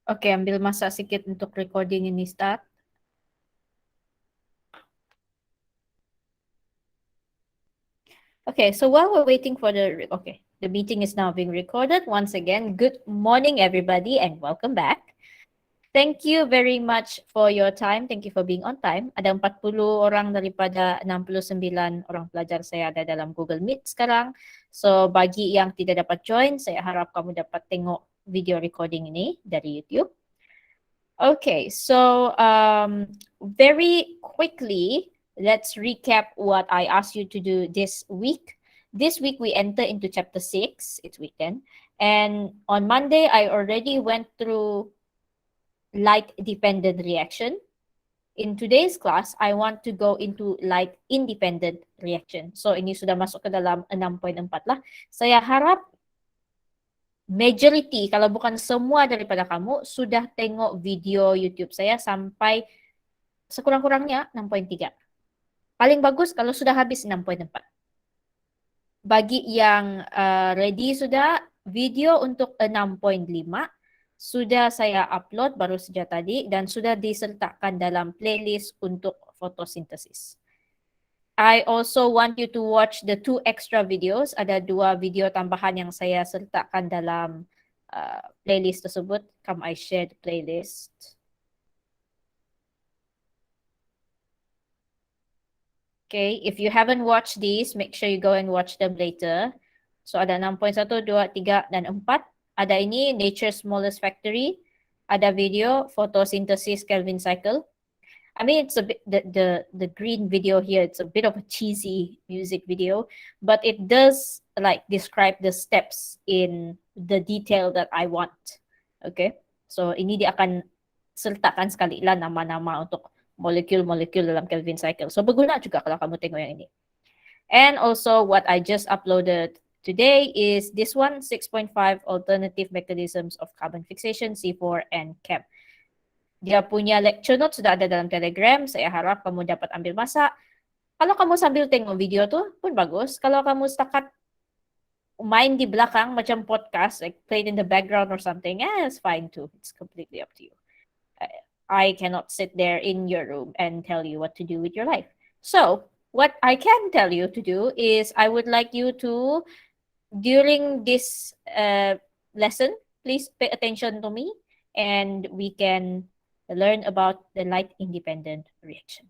Okay, ambil masa sikit untuk recording ini start. Okay, so while we're waiting for the meeting is now being recorded. Once again, good morning everybody and welcome back. Thank you very much for your time. Thank you for being on time. Ada 40 orang daripada 69 orang pelajar saya ada dalam Google Meet sekarang. So bagi yang tidak dapat join, saya harap kamu dapat tengok video recording ini dari YouTube. Okay, so very quickly, let's recap what I asked you to do this week. This week we enter into chapter 6, it's week 10. And on Monday, I already went through light-dependent reaction. In today's class, I want to go into light-independent reaction. So ini sudah masuk ke dalam 6.4 lah. Saya harap majority, kalau bukan semua daripada kamu, sudah tengok video YouTube saya sampai sekurang-kurangnya 6.3. Paling bagus kalau sudah habis 6.4. Bagi yang ready sudah, video untuk 6.5 sudah saya upload baru saja tadi dan sudah disertakan dalam playlist untuk fotosintesis. I also want you to watch the 2 extra videos. Ada 2 video tambahan yang saya sertakan dalam playlist tersebut. Come, I share the playlist. Okay, if you haven't watched these, make sure you go and watch them later. So ada 6.1, 2, 3, dan 4. Ada ini Nature's Smallest Factory. Ada video photosynthesis Kelvin cycle. I mean, it's a bit the green video here. It's a bit of a cheesy music video, but it does like describe the steps in the detail that I want. Okay, so ini dia akan sertakan sekali lah nama-nama untuk molekul-molekul dalam Kelvin cycle. So berguna juga kalau kamu tengok yang ini. And also what I just uploaded today is this one, 6.5 alternative mechanisms of carbon fixation, C4 and Chem. Dia punya lecture notes sudah ada dalam Telegram. Saya harap kamu dapat ambil masa. Kalau kamu sambil tengok video tuh pun bagus. Kalau kamu setakat main di belakang macam podcast, like played in the background or something, it's fine too. It's completely up to you. I cannot sit there in your room and tell you what to do with your life. So what I can tell you to do is I would like you to, during this lesson, please pay attention to me and we can learn about the light-independent reaction.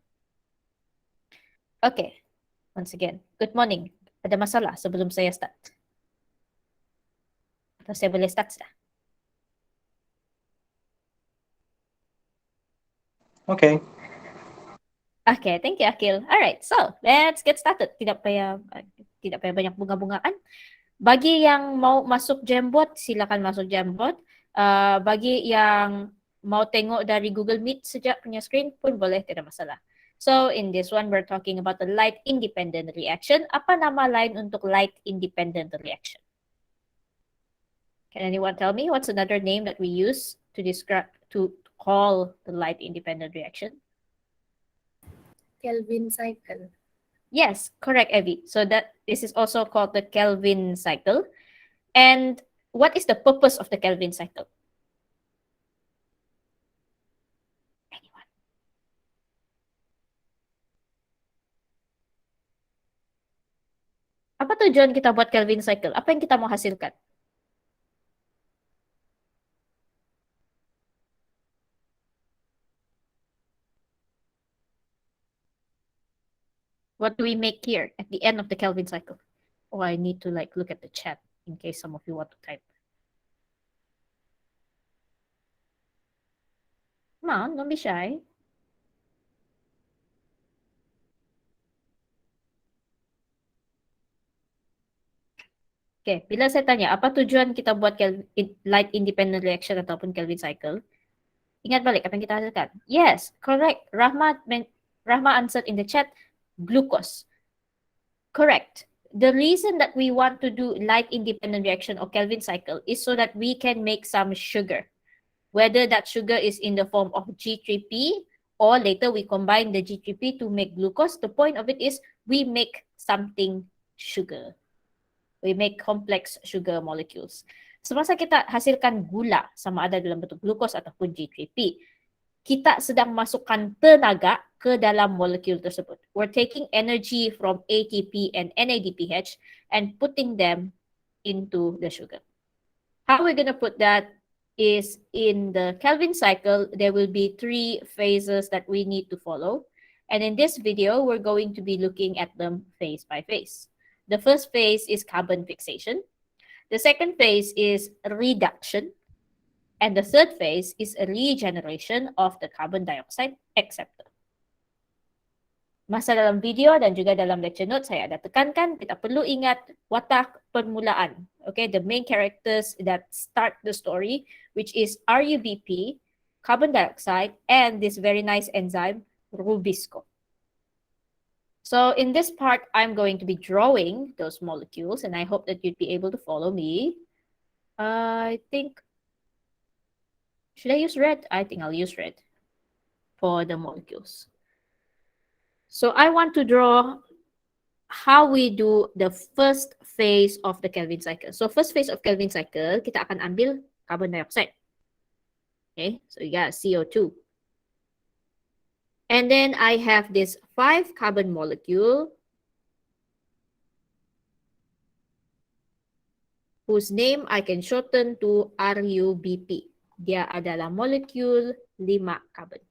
Okay, once again, good morning. Ada masalah sebelum saya start? Atau saya boleh start sudah? Okay. Okay, thank you, Akil. Alright, so let's get started. Tidak payah banyak bunga-bungaan. Bagi yang mau masuk Jamboard, silakan masuk Jamboard. Bagi yang mau tengok dari Google Meet sejak punya screen pun boleh, tidak masalah. So in this one, we're talking about the light-independent reaction. Apa nama lain untuk light-independent reaction? Can anyone tell me what's another name that we use to describe, to call the light-independent reaction? Kelvin cycle. Yes, correct, Evie. So this is also called the Kelvin cycle. And what is the purpose of the Kelvin cycle? Anyone? Apa tujuan kita buat Kelvin cycle? Apa yang kita mau hasilkan? What do we make here at the end of the Kelvin cycle? Oh, I need to like look at the chat in case some of you want to type. Come on, don't be shy. Okay, bila saya tanya, apa tujuan kita buat light independent reaction ataupun Kelvin cycle? Ingat balik apa yang kita hasilkan. Yes, correct. Rahma answered in the chat, glucose. Correct. The reason that we want to do light independent reaction or Kelvin cycle is so that we can make some sugar. Whether that sugar is in the form of G3P or later we combine the G3P to make glucose, the point of it is we make something sugar. We make complex sugar molecules. Semasa kita hasilkan gula, sama ada dalam bentuk glukos ataupun G3P, kita sedang masukkan tenaga ke dalam molekul tersebut. We're taking energy from ATP and NADPH and putting them into the sugar. How we're going to put that is in the Kelvin cycle, there will be 3 phases that we need to follow. And in this video, we're going to be looking at them phase by phase. The first phase is carbon fixation. The second phase is reduction. And the third phase is a regeneration of the carbon dioxide acceptor. Masa dalam video dan juga dalam lecture note saya ada tekankan kita perlu ingat watak permulaan. Okay, the main characters that start the story, which is RUBP, carbon dioxide, and this very nice enzyme, Rubisco. So in this part, I'm going to be drawing those molecules, and I hope that you'd be able to follow me. I think, should I use red? I think I'll use red for the molecules. So I want to draw how we do the first phase of the Kelvin cycle. So first phase of Kelvin cycle, kita akan ambil carbon dioxide. Okay, so you got CO2. And then I have this 5 carbon molecule whose name I can shorten to RUBP. Dia adalah molekul 5 carbon.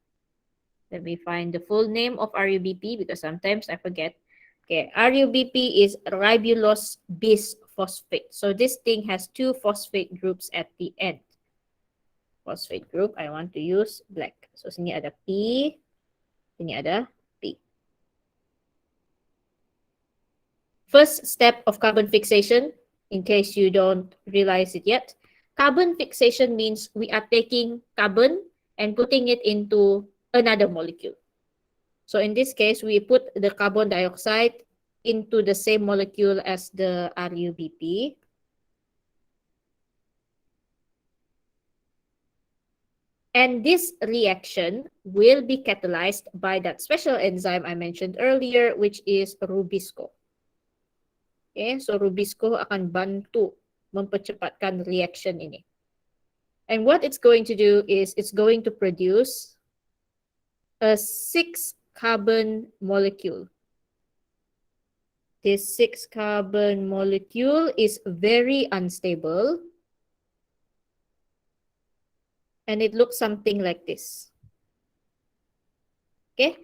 Let me find the full name of RUBP because sometimes I forget. Okay, RUBP is ribulose bisphosphate. So this thing has 2 phosphate groups at the end. Phosphate group, I want to use black. So sini ada P, sini ada P. First step of carbon fixation, in case you don't realize it yet, carbon fixation means we are taking carbon and putting it into another molecule. So in this case, we put the carbon dioxide into the same molecule as the RUBP. And this reaction will be catalyzed by that special enzyme I mentioned earlier, which is Rubisco. Okay, so Rubisco akan bantu mempercepatkan reaction ini. And what it's going to do is it's going to produce a 6 carbon molecule. This 6 carbon molecule is very unstable. And it looks something like this. Okay.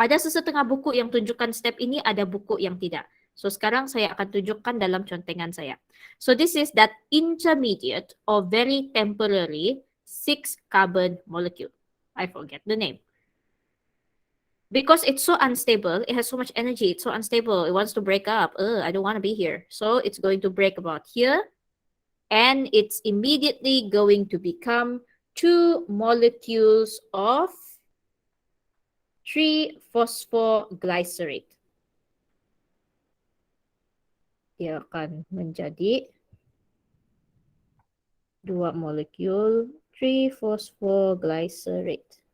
Ada sesetengah buku yang tunjukkan step ini, ada buku yang tidak. So sekarang saya akan tunjukkan dalam contengan saya. So this is that intermediate or very temporary 6 carbon molecule. I forget the name. Because it's so unstable, it has so much energy, it's so unstable, it wants to break up. I don't want to be here. So it's going to break about here. And it's immediately going to become 2 molecules of 3-phosphoglycerate. Dia akan menjadi 2 molekul 3-phosphoglycerate.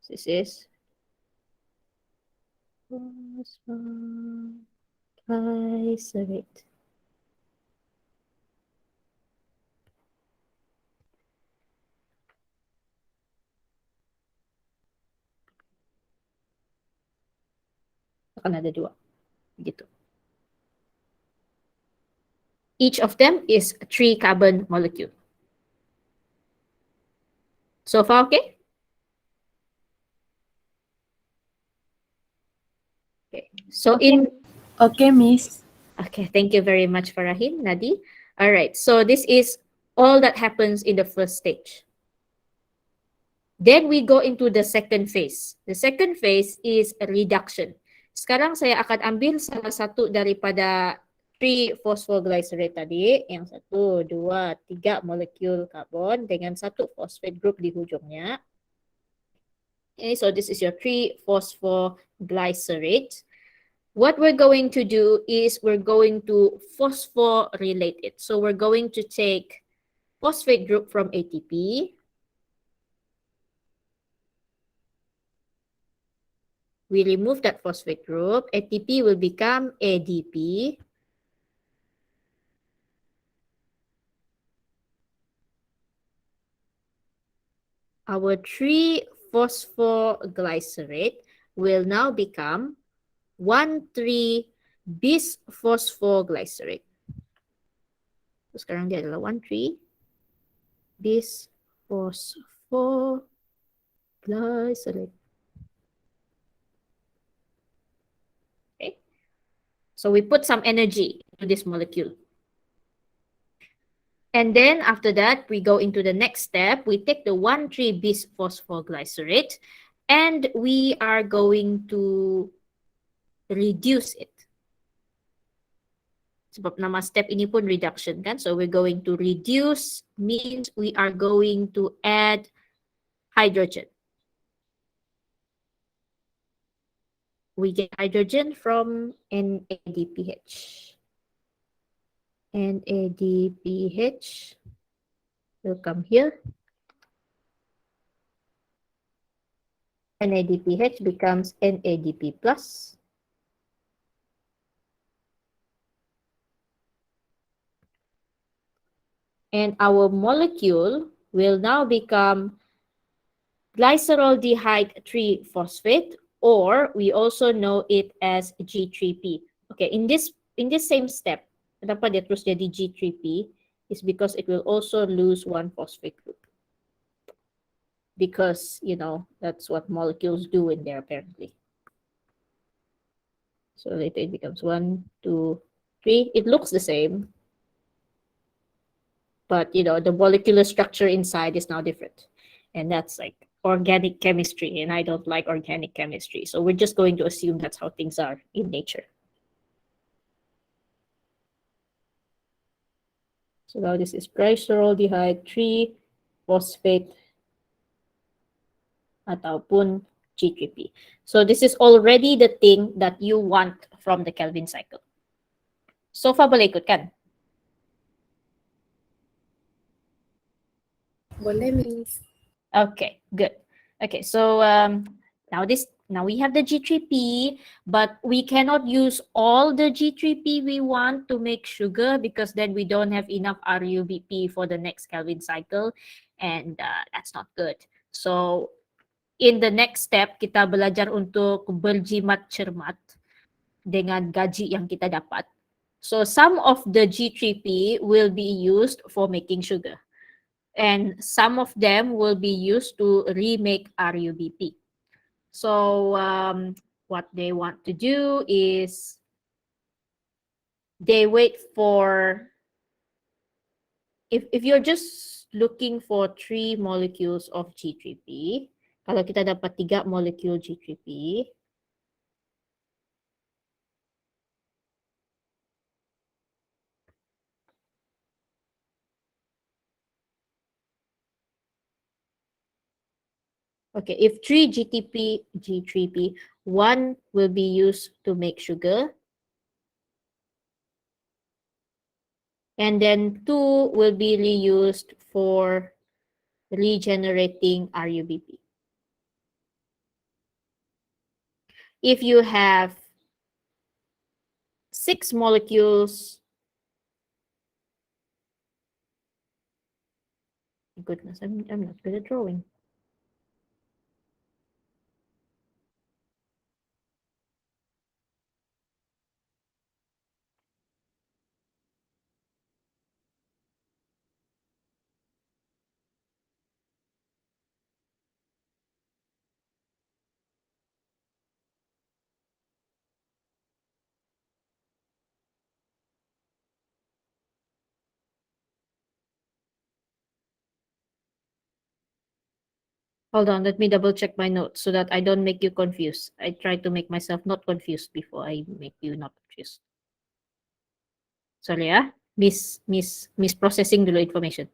This is phosphoglycerate. Akan ada 2. Gitu. Each of them is 3 carbon molecule. So far, okay? Okay. So in Okay, Miss. Okay, thank you very much, Farahim, Nadi. All right, so this is all that happens in the first stage. Then we go into the second phase. The second phase is reduction. Sekarang saya akan ambil salah satu daripada 3-phosphoglycerate tadi, yang 1, 2, 3 molekul karbon dengan 1 phosphate group di hujungnya. Okay, so this is your 3-phosphoglycerate. What we're going to do is we're going to phosphorylate it. So we're going to take phosphate group from ATP. We remove that phosphate group. ATP will become ADP. our 3-phosphoglycerate will now become 1,3-bisphosphoglycerate. So sekarang dia adalah 1,3-bisphosphoglycerate. Okay. So we put some energy into this molecule. And then after that, we go into the next step. We take the 1,3-bisphosphoglycerate and we are going to reduce it. Sebab nama step ini pun reduction kan. So we're going to reduce means we are going to add hydrogen. We get hydrogen from NADPH. NADPH will come here. NADPH becomes NADP plus. And our molecule will now become glyceraldehyde 3-phosphate, or we also know it as G3P. Okay, in this same step, kenapa dia terus jadi G3P is because it will also lose one phosphate group. Because, you know, that's what molecules do in there apparently. So later it becomes 1, 2, 3. It looks the same, but, you know, the molecular structure inside is now different. And that's like organic chemistry, and I don't like organic chemistry. So we're just going to assume that's how things are in nature. So now this is glyceraldehyde 3-phosphate ataupun G3P. So this is already the thing that you want from the Kelvin cycle. So far boleh ikut kan? Boleh, Miss. Okay, good. Okay, so now we have the G3P, but we cannot use all the G3P we want to make sugar because then we don't have enough RUBP for the next Kelvin cycle, and that's not good. So in the next step, kita belajar untuk berjimat cermat dengan gaji yang kita dapat. So some of the G3P will be used for making sugar. And some of them will be used to remake RUBP. So what they want to do is they wait for, if you're just looking for 3 molecules of G3P, kalau kita dapat 3 molecule G3P, okay, if 3 G3P, 1 will be used to make sugar, and then 2 will be reused for regenerating RUBP. If you have 6 molecules, goodness, I'm not good at drawing. Hold on, let me double check my notes so that I don't make you confused. I try to make myself not confused before I make you not confused. Sorry ya, processing dulu information.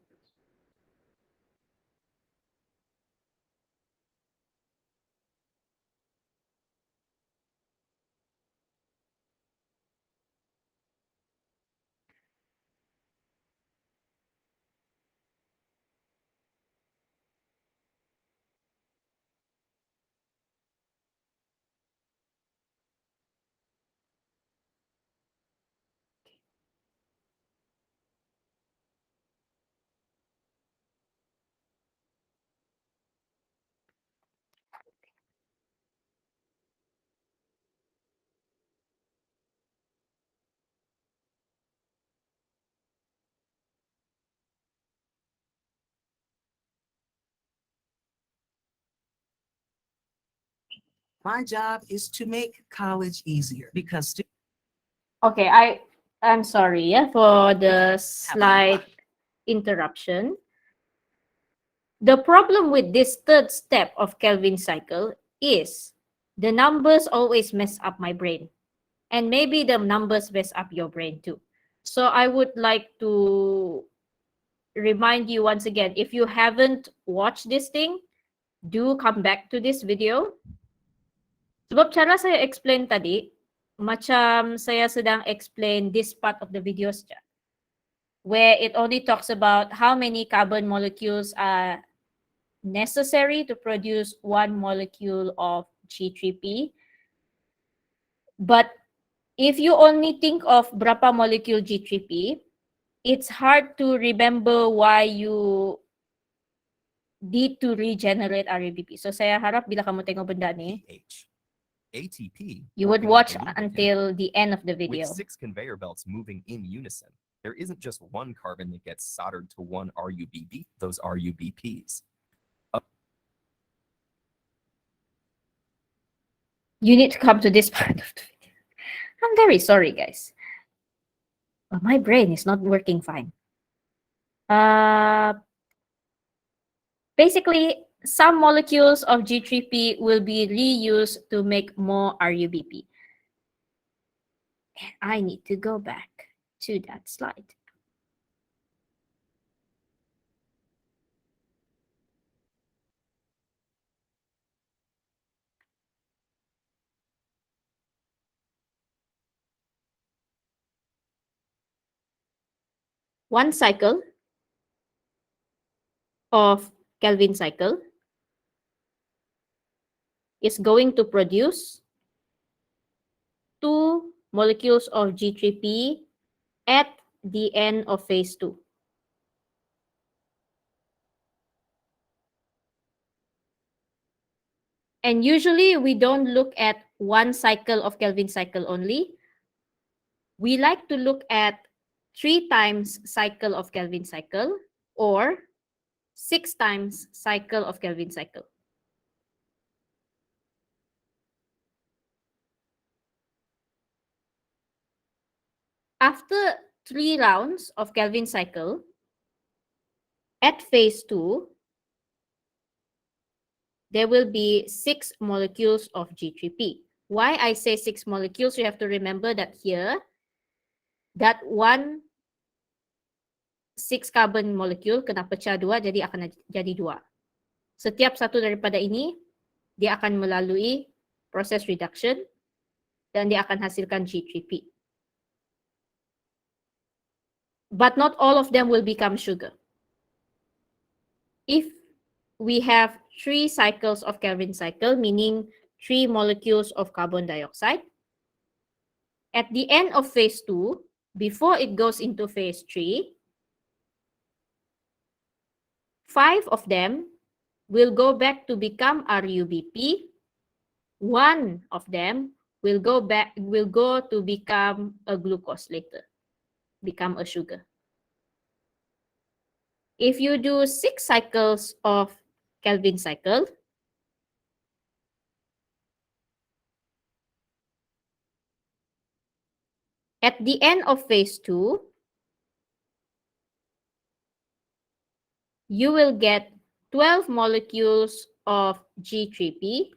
My job is to make college easier because Okay, I'm sorry, yeah, for the slight interruption. The problem with this third step of Kelvin cycle is the numbers always mess up my brain. And maybe the numbers mess up your brain too. So I would like to remind you once again, if you haven't watched this thing, do come back to this video. Sebab cara saya explain tadi, macam saya sedang explain this part of the video saja, where it only talks about how many carbon molecules are necessary to produce one molecule of G3P. But if you only think of berapa molecule G3P, it's hard to remember why you need to regenerate RUBP. So saya harap bila kamu tengok benda ni, ATP, you would working like watch a lubricant. until the end of the video. With 6 conveyor belts moving in unison, there isn't just one carbon that gets soldered to one RUBP, those RUBPs. You need to come to this part of the video. I'm very sorry, guys. But my brain is not working fine. Basically, some molecules of G3P will be reused to make more RUBP. And I need to go back to that slide. One cycle of Kelvin cycle is going to produce 2 molecules of G3P at the end of phase 2. And usually we don't look at one cycle of Kelvin cycle only. We like to look at 3 times cycle of Kelvin cycle or 6 times cycle of Kelvin cycle. After 3 rounds of Kelvin cycle, at phase 2, there will be 6 molecules of G3P. Why I say 6 molecules, you have to remember that here, that one 6 carbon molecule kena pecah 2, jadi akan jadi 2. Setiap satu daripada ini, dia akan melalui proses reduction dan dia akan hasilkan G3P. But not all of them will become sugar. If we have 3 cycles of Kelvin cycle, meaning 3 molecules of carbon dioxide, at the end of phase 2, before it goes into phase 3, 5 of them will go back to become RUBP. 1 of them will go to become a glucose later, become a sugar. If you do 6 cycles of Kelvin cycle, at the end of phase 2, you will get 12 molecules of G3P.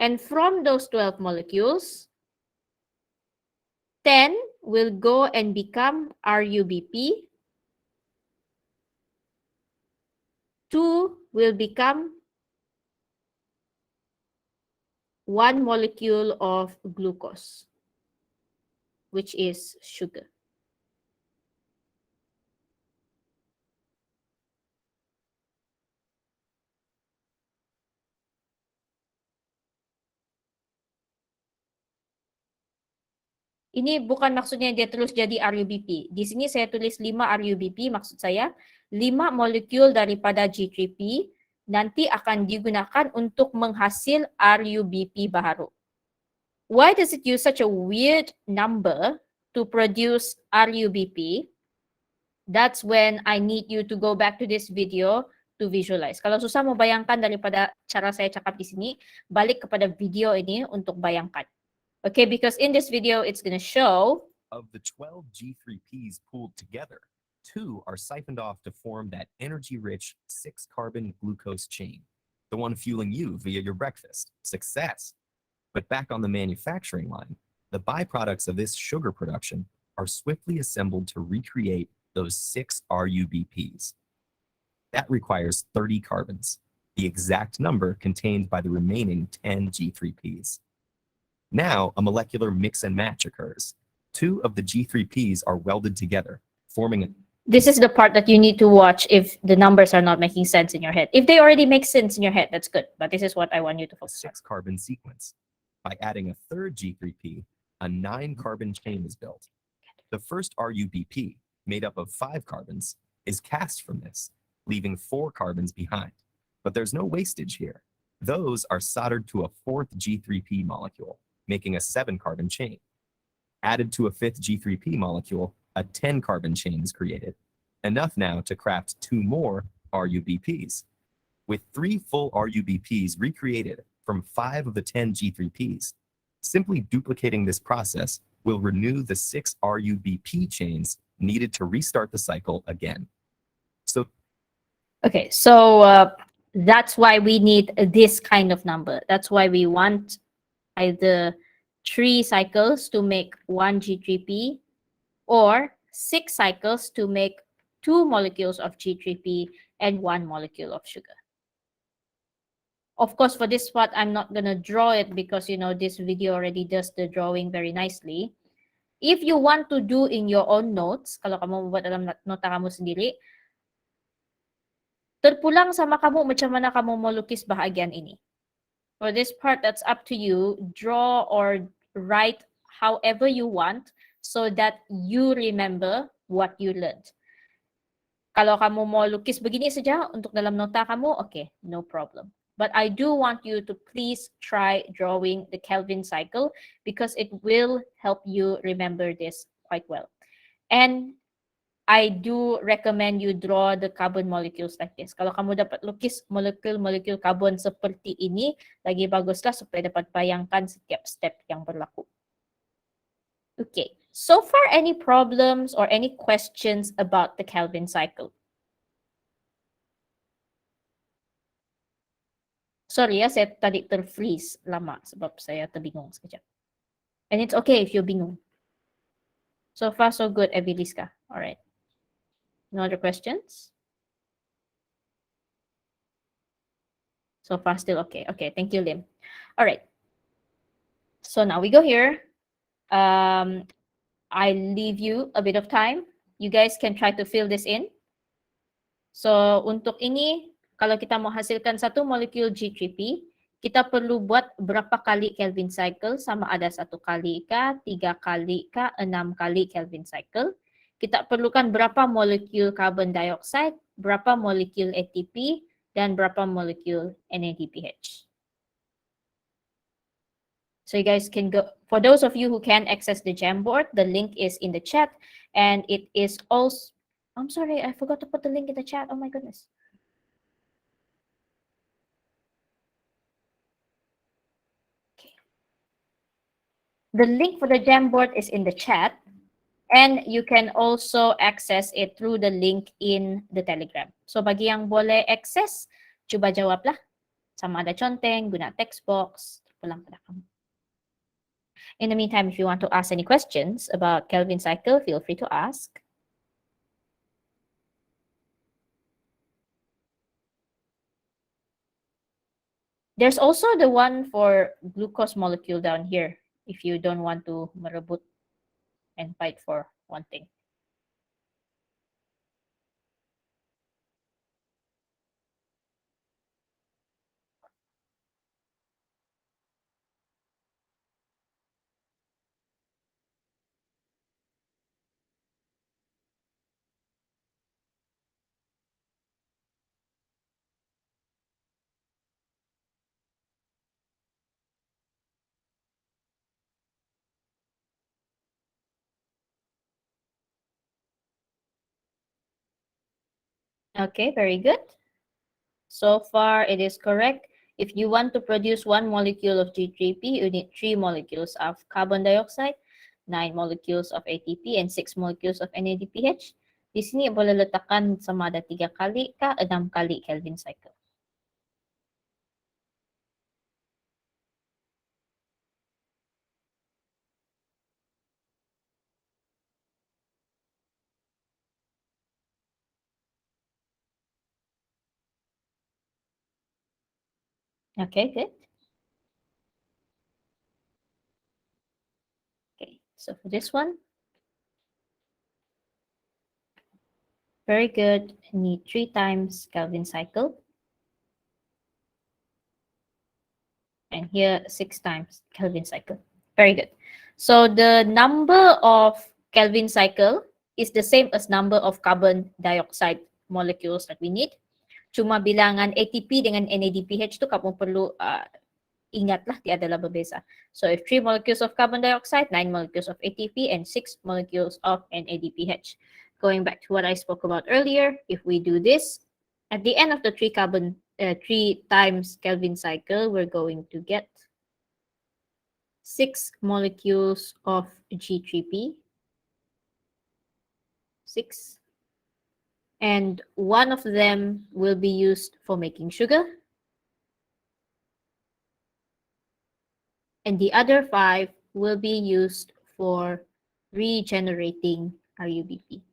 And from those 12 molecules, 10 will go and become RUBP. 2 will become 1 molecule of glucose, which is sugar. Ini bukan maksudnya dia terus jadi RUBP. Di sini saya tulis 5 RUBP, maksud saya 5 molekul daripada G3P nanti akan digunakan untuk menghasil RUBP baru. Why does it use such a weird number to produce RUBP? That's when I need you to go back to this video to visualize. Kalau susah mo bayangkan daripada cara saya cakap di sini, balik kepada video ini untuk bayangkan. Okay, because in this video, it's going to show Of the 12 G3Ps pooled together, 2 are siphoned off to form that energy-rich 6-carbon glucose chain, the one fueling you via your breakfast. Success! But back on the manufacturing line, the byproducts of this sugar production are swiftly assembled to recreate those 6 RUBPs. That requires 30 carbons, the exact number contained by the remaining 10 G3Ps. Now, a molecular mix and match occurs. 2 of the G3Ps are welded together, forming a this is the part that you need to watch if the numbers are not making sense in your head. If they already make sense in your head, that's good. But this is what I want you to focus on. 6-carbon sequence. By adding a third G3P, a 9-carbon chain is built. The first RUBP, made up of 5 carbons, is cast from this, leaving 4 carbons behind. But there's no wastage here. Those are soldered to a 4th G3P molecule, making a 7-carbon chain. Added to a 5th G3P molecule, a 10-carbon chain is created. Enough now to craft 2 more RUBPs. With 3 full RUBPs recreated from 5 of the 10 G3Ps, simply duplicating this process will renew the 6 RUBP chains needed to restart the cycle again. So, Okay, so that's why we need this kind of number. That's why we want either 3 cycles to make 1 G3P or 6 cycles to make 2 molecules of G3P and 1 molecule of sugar. Of course, for this part, I'm not going to draw it because, you know, this video already does the drawing very nicely. If you want to do in your own notes, kalau kamu buat dalam nota kamu sendiri, terpulang sama kamu macam mana kamu melukis bahagian ini. For this part, that's up to you. Draw or write however you want so that you remember what you learned. Kalau kamu mau lukis begini saja untuk dalam nota kamu, okay, no problem. But I do want you to please try drawing the Kelvin cycle because it will help you remember this quite well. And I do recommend you draw the carbon molecules like this. Kalau kamu dapat lukis molekul-molekul karbon seperti ini, lagi baguslah supaya dapat bayangkan setiap step yang berlaku. Okay, so far any problems or any questions about the Kelvin cycle? Sorry ya, saya tadi terfreeze lama sebab saya terbingung sekejap. And it's okay if you're bingung. So far, so good, Eviliska. All right. No other questions? So far, still okay. Okay, thank you, Lim. All right. So now we go here. I leave you a bit of time. You guys can try to fill this in. So untuk ini, kalau kita mau hasilkan satu molekul G3P, kita perlu buat berapa kali Kelvin cycle, sama ada 1 kali kah, 3 kali kah, 6 kali Kelvin cycle. Kita perlukan berapa molekul carbon dioxide, berapa molekul ATP, dan berapa molekul NADPH. So you guys can go, for those of you who can access the Jamboard, the link is in the chat, and it is also, I'm sorry, I forgot to put the link in the chat. Oh my goodness. Okay. The link for the Jamboard is in the chat, and you can also access it through the link in the Telegram. So bagi yang boleh access, cuba jawab lah. Sama ada conteng, guna text box, pulang pada kamu. In the meantime, if you want to ask any questions about Kelvin cycle, feel free to ask. There's also the one for glucose molecule down here, if you don't want to merebut and fight for one thing. Okay, very good. So far, it is correct. If you want to produce 1 molecule of G3P, you need 3 molecules of carbon dioxide, 9 molecules of ATP, and 6 molecules of NADPH. Di sini boleh letakkan sama ada 3 kali ka 6 kali Kelvin cycle. Okay, good. Okay, so for this one, very good. Need 3 times Kelvin cycle. And here 6 times Kelvin cycle. Very good. So the number of Kelvin cycle is the same as number of carbon dioxide molecules that we need. Cuma bilangan ATP dengan NADPH tu kamu perlu ingatlah dia adalah berbeza. So if 3 molecules of carbon dioxide, 9 molecules of ATP, and 6 molecules of NADPH. Going back to what I spoke about earlier, if we do this, at the end of the 3 times Kelvin cycle, we're going to get 6 molecules of G3P, 6, and one of them will be used for making sugar, and the other 5 will be used for regenerating RUBP.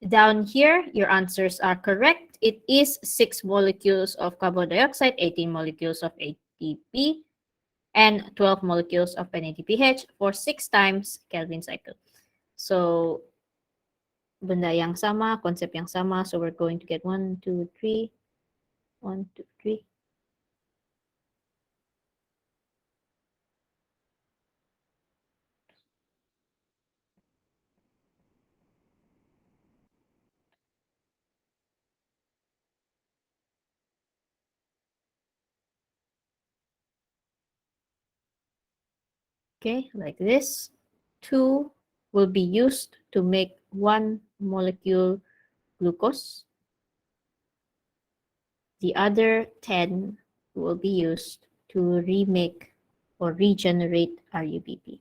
Down here, your answers are correct. It is 6 molecules of carbon dioxide, 18 molecules of ATP, and 12 molecules of NADPH for 6 times Kelvin cycle. So, benda yang sama, konsep yang sama. So, we're going to get 1, 2, 3, 1, 2, 3. Okay, like this. 2 will be used to make 1 molecule glucose. The other 10 will be used to remake or regenerate RUBP.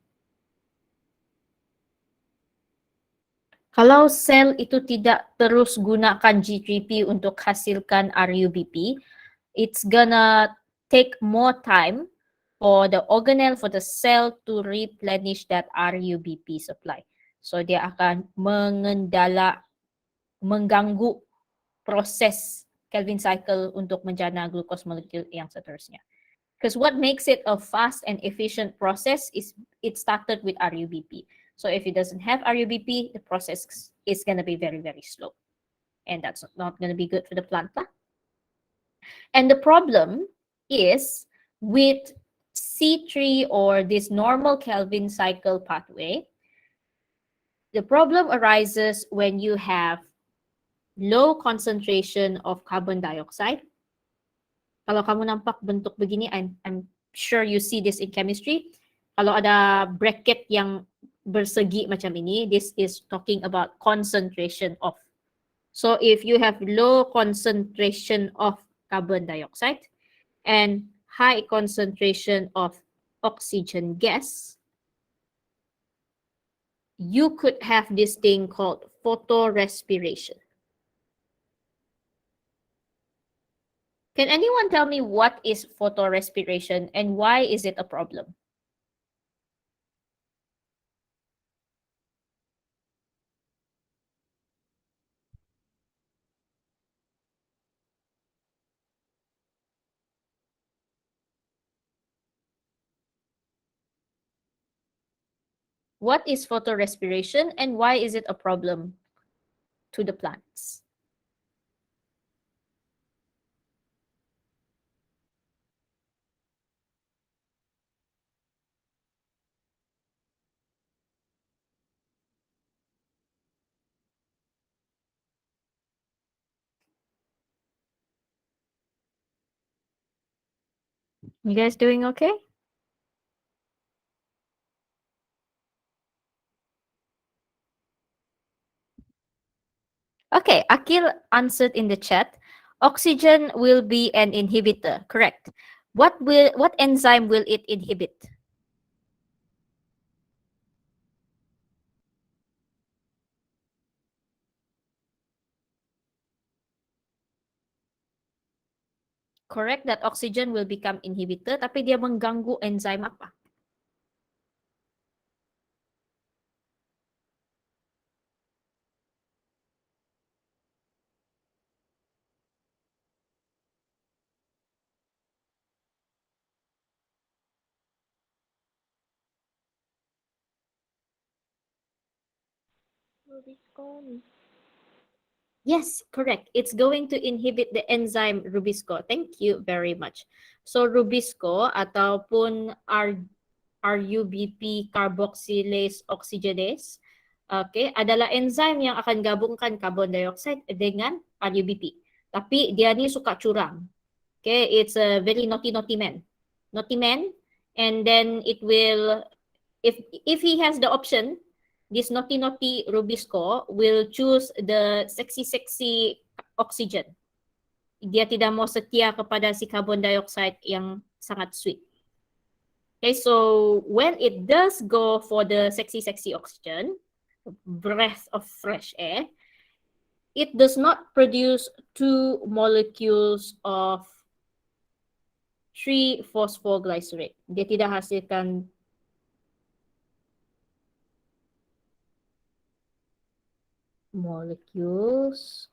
Kalau sel itu tidak terus gunakan G3P untuk hasilkan RUBP, it's gonna take more time for the organelle, for the cell to replenish that RUBP supply. So dia akan mengganggu proses Kelvin cycle untuk menjana glucose molecule yang seterusnya. Because what makes it a fast and efficient process is it started with RUBP. So if it doesn't have RUBP, the process is going to be very, very slow. And that's not going to be good for the plant. And the problem is with C3 or this normal Kelvin cycle pathway, the problem arises when you have low concentration of carbon dioxide. Kalau kamu nampak bentuk begini, I'm sure you see this in chemistry. Kalau ada bracket yang bersegi macam ini, this is talking about concentration of. So if you have low concentration of carbon dioxide and high concentration of oxygen gas, you could have this thing called photorespiration. Can anyone tell me what is photorespiration and why is it a problem? What is photorespiration and why is it a problem to the plants? You guys doing okay? Okay, Akil answered in the chat. Oxygen will be an inhibitor, correct. What enzyme will it inhibit? Correct that oxygen will become inhibitor, tapi dia mengganggu enzim apa? Yes, correct. It's going to inhibit the enzyme rubisco. Thank you very much. So rubisco ataupun RUBP carboxylase oxygenase, okay, adalah enzim yang akan gabungkan carbon dioxide dengan RUBP. Tapi dia ni suka curang. Okay, it's a very naughty man. Naughty man, and then it will, if he has the option, this naughty rubisco will choose the sexy oxygen. Dia tidak mau setia kepada si carbon dioxide yang sangat sweet. Okay, so when it does go for the sexy oxygen, breath of fresh air, it does not produce 2 molecules of 3-phosphoglycerate. Dia tidak hasilkan molecules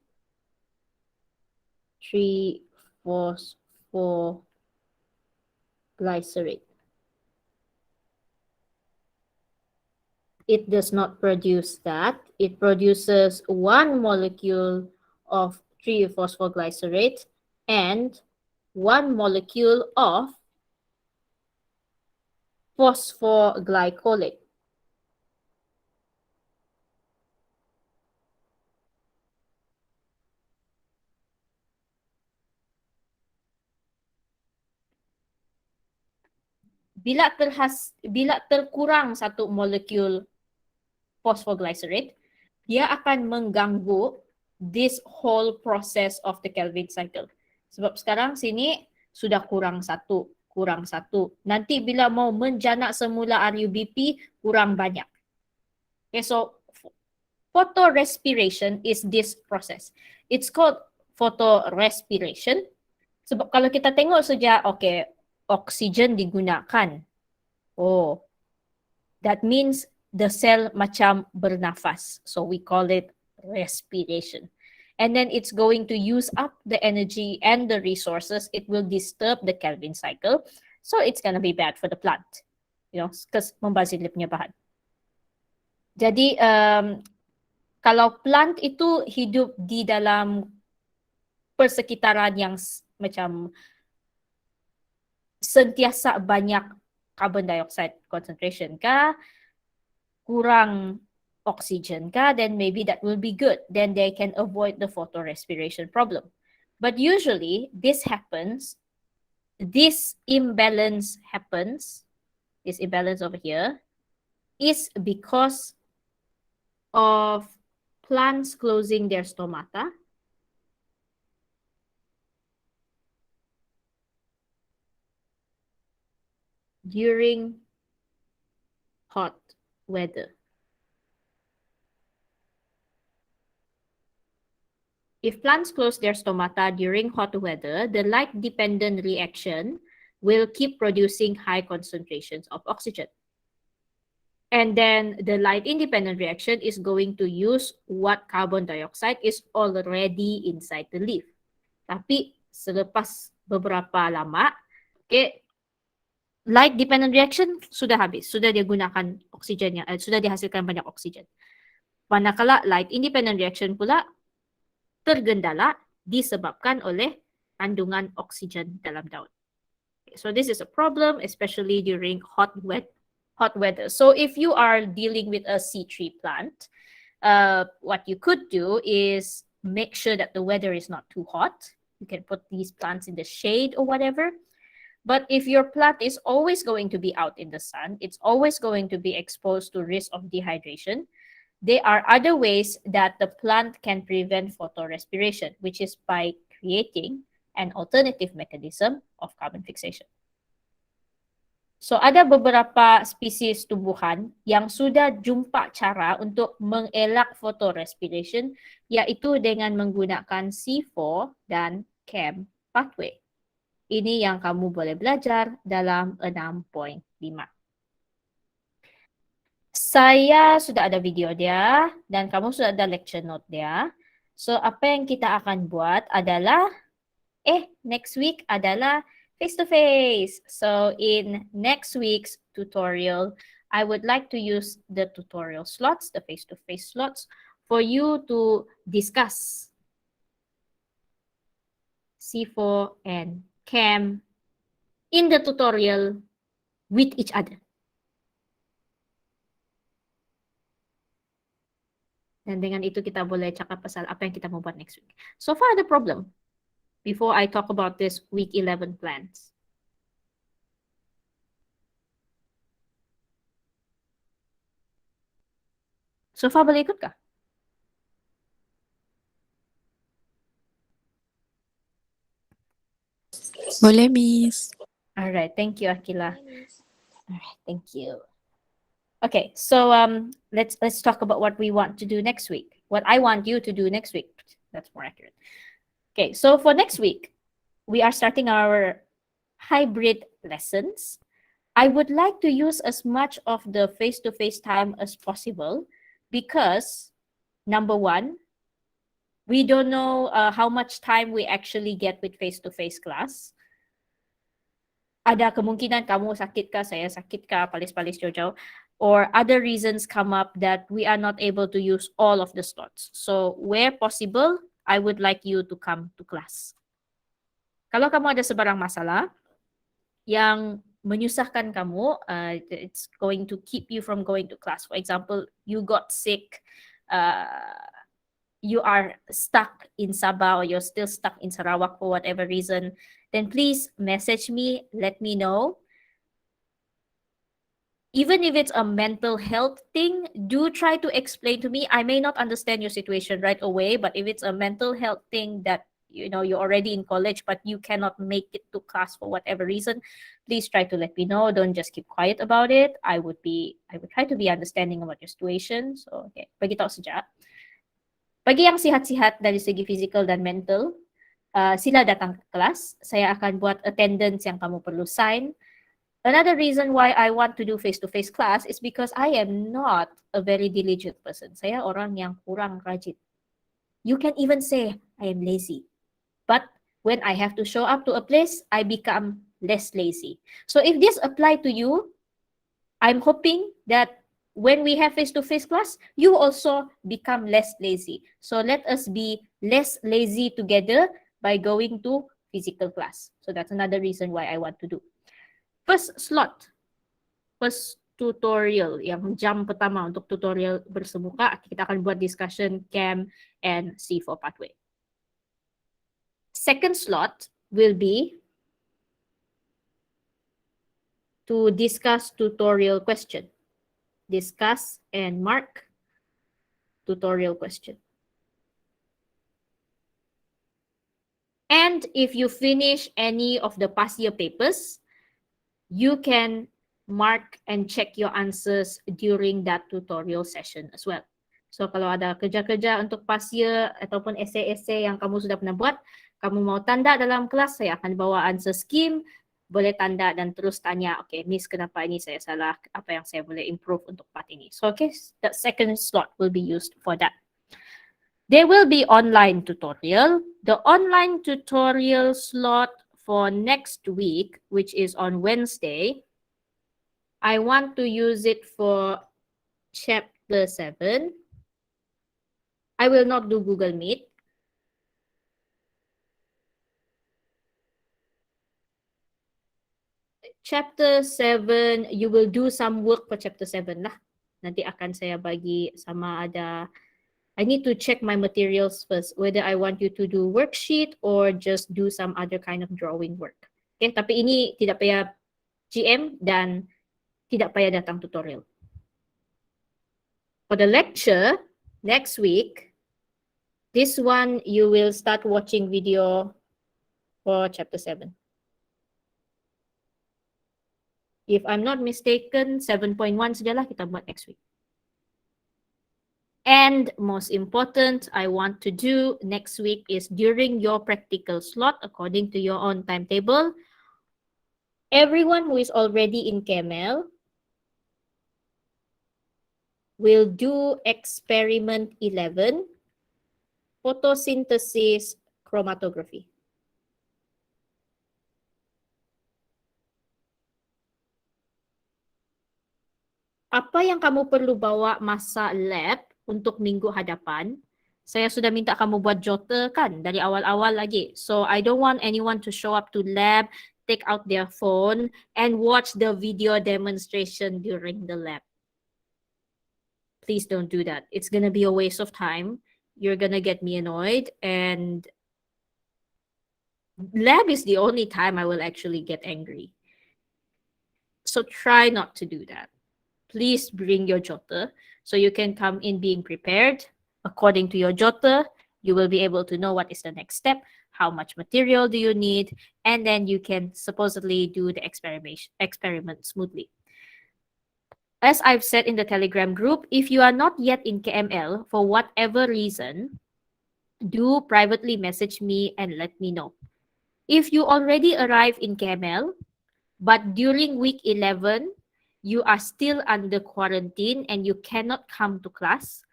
3-phosphoglycerate. It does not produce that. It produces 1 molecule of 3-phosphoglycerate and 1 molecule of phosphoglycolate. Bila terkurang 1 molekul phosphoglycerate, dia akan mengganggu this whole process of the Kelvin cycle. Sebab sekarang sini sudah kurang satu. Nanti bila mau menjanak semula RUBP, kurang banyak. Okay, so photorespiration is this process. It's called photorespiration. Sebab kalau kita tengok saja, okay, oksigen digunakan. Oh, that means the cell macam bernafas. So we call it respiration. And then it's going to use up the energy and the resources. It will disturb the Kelvin cycle. So it's going to be bad for the plant. You know, because membazir dia punya bahan. Jadi, kalau plant itu hidup di dalam persekitaran yang macam sentiasa banyak carbon dioxide concentration kah, kurang oxygen kah, then maybe that will be good. Then they can avoid the photorespiration problem. But usually this happens, this imbalance over here is because of plants closing their stomata during hot weather. If plants close their stomata during hot weather, the light-dependent reaction will keep producing high concentrations of oxygen. And then the light-independent reaction is going to use what carbon dioxide is already inside the leaf. Tapi selepas beberapa lama, okay, light-dependent reaction sudah habis, sudah dia gunakan oksigen, sudah dihasilkan banyak oksigen. Manakala light-independent reaction pula tergendala disebabkan oleh kandungan oksigen dalam daun. So this is a problem, especially during hot weather. So if you are dealing with a C3 plant, what you could do is make sure that the weather is not too hot. You can put these plants in the shade or whatever. But if your plant is always going to be out in the sun, it's always going to be exposed to risk of dehydration, there are other ways that the plant can prevent photorespiration, which is by creating an alternative mechanism of carbon fixation. So ada beberapa spesies tumbuhan yang sudah jumpa cara untuk mengelak photorespiration, yaitu dengan menggunakan C4 dan KM pathway. Ini yang kamu boleh belajar dalam 6.5. Saya sudah ada video dia dan kamu sudah ada lecture note dia. So apa yang kita akan buat adalah next week adalah face-to-face. So in next week's tutorial, I would like to use the tutorial slots, the face-to-face slots, for you to discuss C4 and CAM in the tutorial with each other. Dan dengan itu kita boleh cakap pasal apa yang kita mau buat next week. So far ada problem before I talk about this week 11 plans. So far boleh ikut kah? Boleh, Miss. Alright, thank you Akila. Alright, thank you. Okay, so let's talk about what we want to do next week. What I want you to do next week. That's more accurate. Okay, so for next week, we are starting our hybrid lessons. I would like to use as much of the face-to-face time as possible because, number one, we don't know how much time we actually get with face-to-face class. Ada kemungkinan kamu sakit ka, saya sakit ka, palis-palis jauh-jauh, or other reasons come up that we are not able to use all of the slots. So where possible, I would like you to come to class. Kalau kamu ada sebarang masalah yang menyusahkan kamu, it's going to keep you from going to class. For example, you got sick, you are stuck in Sabah or you're still stuck in Sarawak for whatever reason, then please message me, let me know. Even if it's a mental health thing, do try to explain to me. I may not understand your situation right away, but if it's a mental health thing that you're already in college, but you cannot make it to class for whatever reason, please try to let me know. Don't just keep quiet about it. I would try to be understanding about your situation. So, okay, bagi tahu saja. Bagi yang sihat-sihat dari segi physical dan mental, sila datang ke kelas. Saya akan buat attendance yang kamu perlu sign. Another reason why I want to do face-to-face class is because I am not a very diligent person. Saya orang yang kurang rajin. You can even say I am lazy. But when I have to show up to a place, I become less lazy. So if this apply to you, I'm hoping that when we have face-to-face class, you also become less lazy. So let us be less lazy together by going to physical class. So that's another reason why I want to do. First slot, first tutorial, yang jam pertama untuk tutorial bersemuka, kita akan buat discussion CAM and C4 pathway. Second slot will be to discuss tutorial question. Discuss and mark tutorial question. And if you finish any of the past year papers, you can mark and check your answers during that tutorial session as well. So kalau ada kerja-kerja untuk past year ataupun essay-essay yang kamu sudah pernah buat, kamu mau tanda dalam kelas, saya akan bawa answer scheme, boleh tanda dan terus tanya, okay, Miss, kenapa ini saya salah, apa yang saya boleh improve untuk part ini. So okay, the second slot will be used for that. There will be online tutorial. The online tutorial slot for next week, which is on Wednesday, I want to use it for chapter 7. I will not do Google Meet. Chapter 7, you will do some work for chapter 7 lah. Nanti akan saya bagi sama ada, I need to check my materials first, whether I want you to do worksheet or just do some other kind of drawing work. Okay, tapi ini tidak payah GM dan tidak payah datang tutorial. For the lecture next week, this one you will start watching video for chapter 7. If I'm not mistaken, 7.1 sajalah kita buat next week. And most important, I want to do next week is during your practical slot, according to your own timetable, everyone who is already in KML will do experiment 11, photosynthesis chromatography. Apa yang kamu perlu bawa masa lab untuk minggu hadapan? Saya sudah minta kamu buat jota kan dari awal-awal lagi. So I don't want anyone to show up to lab, take out their phone and watch the video demonstration during the lab. Please don't do that. It's gonna be a waste of time. You're gonna get me annoyed, and lab is the only time I will actually get angry. So try not to do that. Please bring your jota so you can come in being prepared. According to your jota, you will be able to know what is the next step, how much material do you need, and then you can supposedly do the experiment smoothly. As I've said in the Telegram group, if you are not yet in KML for whatever reason, do privately message me and let me know. If you already arrive in KML, but during week 11, you are still under quarantine and you cannot come to class,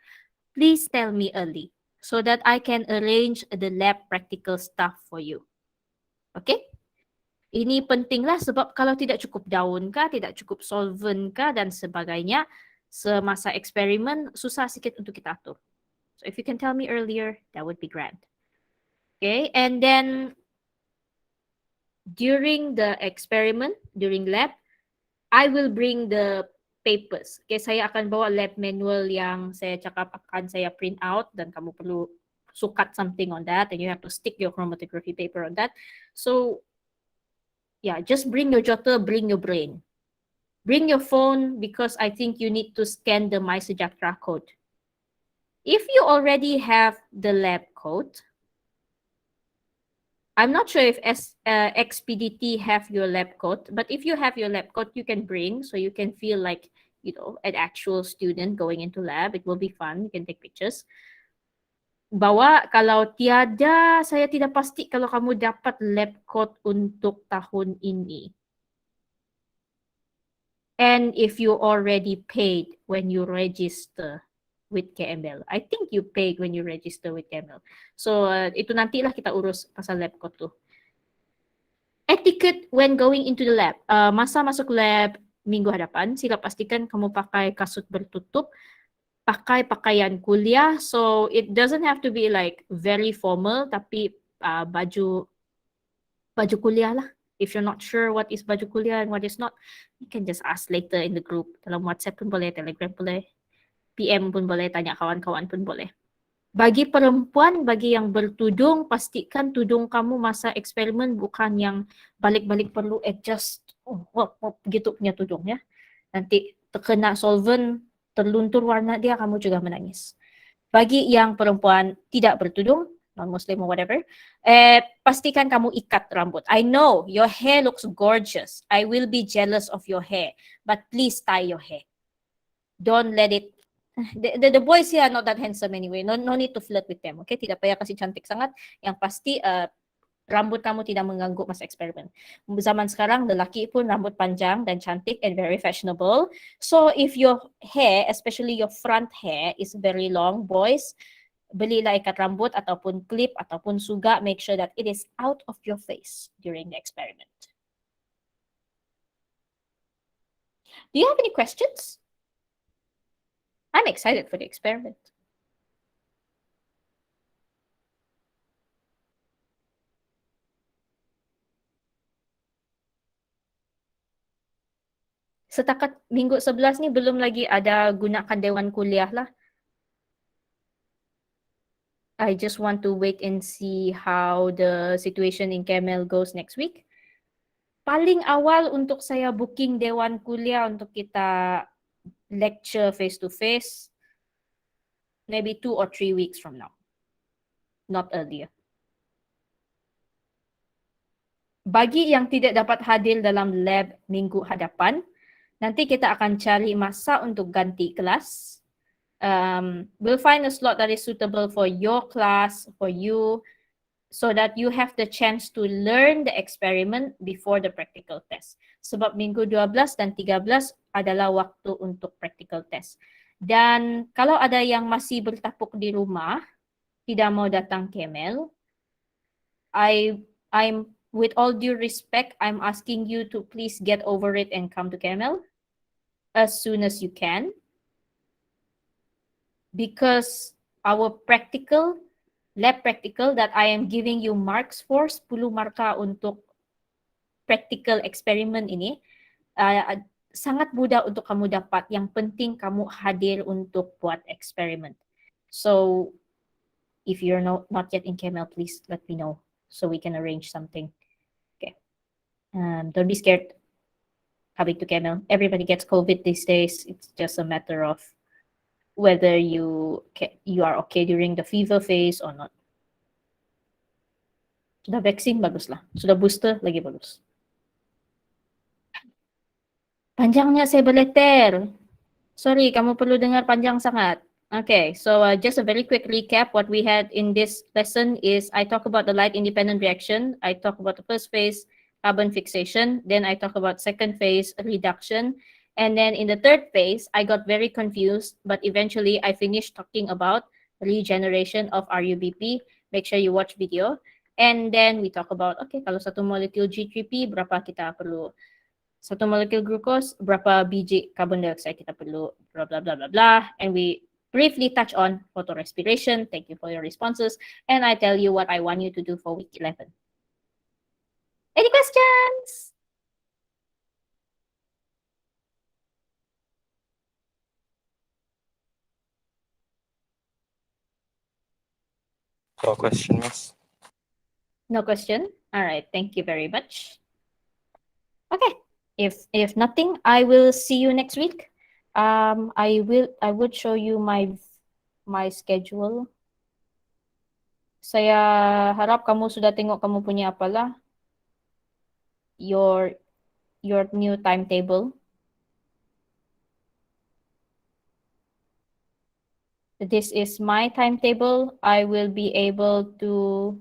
please tell me early so that I can arrange the lab practical stuff for you. Okay? Ini pentinglah sebab kalau tidak cukup daun kah, tidak cukup solvent kah dan sebagainya, semasa eksperimen susah sikit untuk kita atur. So if you can tell me earlier, that would be grand. Okay, and then during the experiment, during lab, I will bring the papers. Okay, saya akan bawa lab manual yang saya cakap akan saya print out dan kamu perlu sukat something on that and you have to stick your chromatography paper on that. So yeah, just bring your jota, bring your brain. Bring your phone because I think you need to scan the MySejahtera code. If you already have the lab code, I'm not sure if XPDT have your lab code, but if you have your lab code, you can bring so you can feel like, you know, an actual student going into lab. It will be fun. You can take pictures. Bawa, kalau tiada, saya tidak pasti kalau kamu dapat lab code untuk tahun ini. And if you already paid when you register with KML. I think you paid when you register with KML. So, itu nantilah kita urus pasal lab code tu. Etiquette when going into the lab. Masa masuk lab minggu hadapan, sila pastikan kamu pakai kasut bertutup, pakai pakaian kuliah. So, it doesn't have to be like very formal, tapi baju kuliah lah. If you're not sure what is baju kuliah and what is not, you can just ask later in the group. Dalam WhatsApp pun boleh, Telegram boleh, PM pun boleh, tanya kawan-kawan pun boleh. Bagi perempuan, bagi yang bertudung, pastikan tudung kamu masa eksperimen bukan yang balik-balik perlu adjust gitu punya tudung ya. Nanti terkena solvent, terluntur warna dia, kamu juga menangis. Bagi yang perempuan tidak bertudung, non-Muslim or whatever, pastikan kamu ikat rambut. I know your hair looks gorgeous. I will be jealous of your hair, but please tie your hair. Don't let it. The boys here are not that handsome anyway. No need to flirt with them. Okay, tidak payah kasih cantik sangat. Yang pasti rambut kamu tidak mengganggu masa eksperimen. Zaman sekarang lelaki pun rambut panjang dan cantik and very fashionable. So if your hair, especially your front hair, is very long, boys, belilah ikat rambut ataupun clip ataupun suga. Make sure that it is out of your face during the experiment. Do you have any questions? I'm excited for the experiment. Setakat minggu 11 ni belum lagi ada gunakan dewan kuliah lah. I just want to wait and see how the situation in KML goes next week. Paling awal untuk saya booking dewan kuliah untuk kita lecture face to face maybe 2 or 3 weeks from now, not earlier. Bagi yang tidak dapat hadir dalam lab minggu hadapan, nanti kita akan cari masa untuk ganti kelas. We'll find a slot that is suitable for your class, for you, so that you have the chance to learn the experiment before the practical test. Sebab minggu 12 dan 13 adalah waktu untuk practical test. Dan kalau ada yang masih bertapuk di rumah, tidak mau datang KML, I'm with all due respect, I'm asking you to please get over it and come to KML as soon as you can. Because our lab practical that I am giving you marks for, 10 marka untuk practical experiment ini, sangat mudah untuk kamu dapat. Yang penting kamu hadir untuk buat eksperimen. So, if you're not yet in KML, please let me know so we can arrange something. Okay. Don't be scared coming to KML. Everybody gets COVID these days. It's just a matter of whether you are okay during the fever phase or not. Sudah vaksin, bagus lah. Sudah booster, lagi bagus. Panjangnya saya beleter. Sorry, kamu perlu dengar panjang sangat. Okay, so just a very quick recap. What we had in this lesson is I talk about the light independent reaction. I talk about the first phase, carbon fixation. Then I talk about second phase, reduction. And then in the third phase, I got very confused, but eventually I finished talking about regeneration of RUBP. Make sure you watch video. And then we talk about, okay, kalau satu molecule G3P, berapa kita perlu? Satu molecule glucose, berapa biji carbon dioxide kita perlu? Blah, blah, blah, blah, blah. And we briefly touch on photorespiration. Thank you for your responses. And I tell you what I want you to do for week 11. Any questions? No question, Miss. No question? All right, thank you very much. Okay, if nothing, I will see you next week. I would show you my schedule. Saya harap kamu sudah tengok kamu punya apalah your new timetable. This is my timetable. I will be able to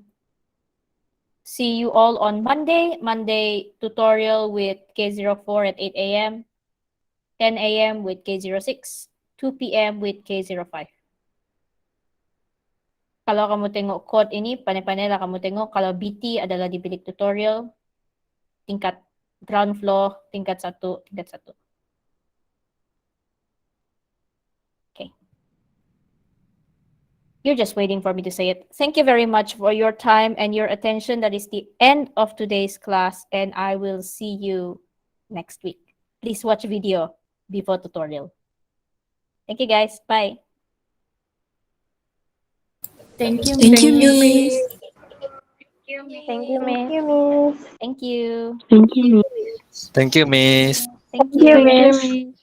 see you all on Monday. Monday tutorial with K04 at 8 a.m., 10 a.m. with K06, 2 p.m. with K05. Kalau kamu tengok code ini, panay-panay lah kamu tengok. Kalau BT adalah di bilik tutorial, tingkat ground floor, tingkat 1, tingkat 1. Okay. You're just waiting for me to say it. Thank you very much for your time and your attention. That is the end of today's class, and I will see you next week. Please watch video before tutorial. Thank you, guys. Bye. Thank you, Miss. Thank you, Miss. Thank you, Miss. Thank you. Thank you, Miss. Thank you. Thank you, Miss.